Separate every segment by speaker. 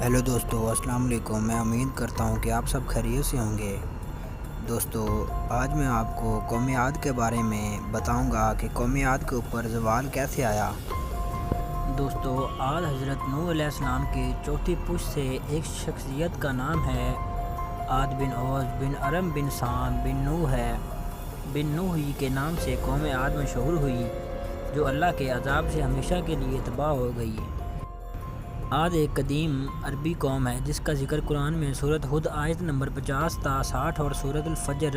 Speaker 1: Hello دوستو، السلام علیکم۔ میں امید کرتا ہوں کہ آپ سب خیریت سے ہوں گے۔ دوستو، آج میں آپ کو قوم عاد کے بارے میں بتاؤں گا کہ قوم عاد کے اوپر زوال کیسے آیا۔ دوستو، عاد حضرت نوح علیہ السلام کی چوتھی پشت سے ایک شخصیت کا نام ہے۔ عاد بن اوس بن ارم بن سام بن نوح ہے۔ بن نوح ہی کے نام سے قوم عاد مشہور ہوئی، جو اللہ کے عذاب سے ہمیشہ کے لیے تباہ ہو گئی۔ عاد ایک قدیم عربی قوم ہے جس کا ذکر قرآن میں سورۃ ہود آیت نمبر 50 تا 60 اور سورۃ الفجر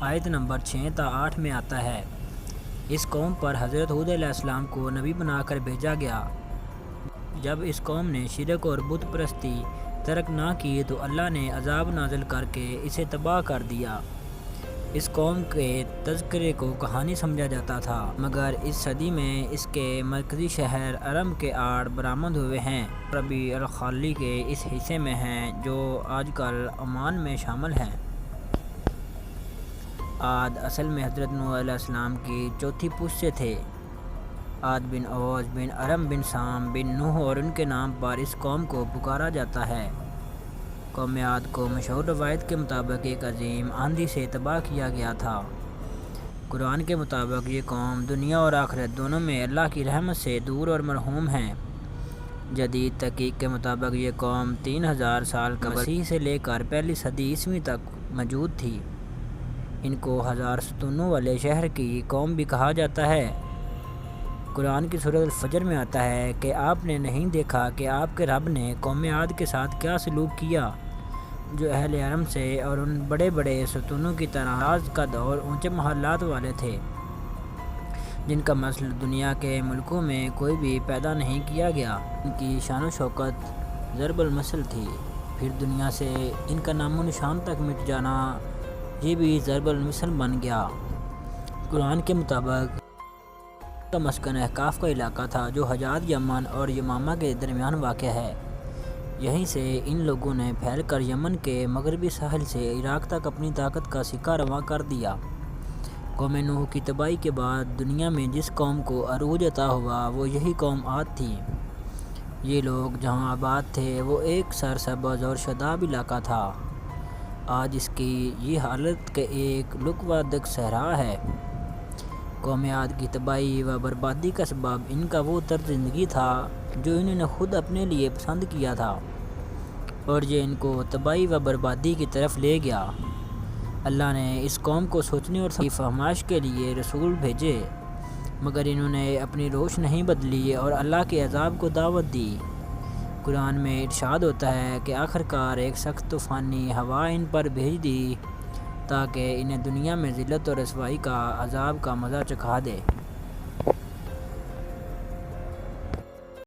Speaker 1: آیت نمبر 6 تا 8 میں آتا ہے۔ اس قوم پر حضرت ہود علیہ السلام کو نبی بنا کر بھیجا گیا۔ جب اس قوم نے شرک اور بت پرستی ترک نہ کی تو اللہ نے عذاب نازل کر کے اسے تباہ کر دیا۔ اس قوم کے تذکرے کو کہانی سمجھا جاتا تھا، مگر اس صدی میں اس کے مرکزی شہر ارم کے آڑ برآمد ہوئے ہیں، ربیع الخالی کے اس حصے میں ہیں جو آج کل عمان میں شامل ہیں۔ عاد اصل میں حضرت نوح علیہ السلام کی چوتھی پشت سے تھے۔ عاد بن اوس بن ارم بن سام بن نوح اور ان کے نام پر اس قوم کو پکارا جاتا ہے۔ قوم عاد کو مشہور روایت کے مطابق ایک عظیم آندھی سے تباہ کیا گیا تھا۔ قرآن کے مطابق یہ قوم دنیا اور آخرت دونوں میں اللہ کی رحمت سے دور اور مرحوم ہیں۔ جدید تحقیق کے مطابق یہ قوم 3000 سال قبل مسیح سے لے کر پہلی صدی عیسوی تک موجود تھی۔ ان کو 1000 ستونوں والے شہر کی قوم بھی کہا جاتا ہے۔ قرآن کی سورۃ الفجر میں آتا ہے کہ آپ نے نہیں دیکھا کہ آپ کے رب نے قوم عاد کے ساتھ کیا سلوک کیا، جو اہل ارم سے اور ان بڑے بڑے ستونوں کی طرح دراز قد اور اونچے محلات والے تھے، جن کا مثل دنیا کے ملکوں میں کوئی بھی پیدا نہیں کیا گیا۔ ان کی شان و شوکت ضرب المثل تھی، پھر دنیا سے ان کا نام و نشان تک مٹ جانا یہ بھی ضرب المثل بن گیا۔ قرآن کے مطابق کا مسکن احقاف کا علاقہ تھا، جو حجاز یمن اور یمامہ کے درمیان واقع ہے۔ یہیں سے ان لوگوں نے پھیل کر یمن کے مغربی ساحل سے عراق تک اپنی طاقت کا سکہ رواں کر دیا۔ قوم نوح کی تباہی کے بعد دنیا میں جس قوم کو عروج عطا ہوا وہ یہی قوم عاد تھی۔ یہ لوگ جہاں آباد تھے وہ ایک سرسبز اور شاداب علاقہ تھا۔ آج اس کی یہ حالت کہ ایک لک و دک صحرا ہے۔ قوم عاد کی تباہی و بربادی کا سبب ان کا وہ طرز زندگی تھا جو انہوں نے خود اپنے لیے پسند کیا تھا، اور یہ ان کو تباہی و بربادی کی طرف لے گیا۔ اللہ نے اس قوم کو سوچنے اور فہمائش کے لیے رسول بھیجے، مگر انہوں نے اپنی روش نہیں بدلی اور اللہ کے عذاب کو دعوت دی۔ قرآن میں ارشاد ہوتا ہے کہ آخرکار ایک سخت طوفانی ہوا ان پر بھیج دی تاکہ انہیں دنیا میں ذلت اور رسوائی کا عذاب کا مزہ چکھا دے۔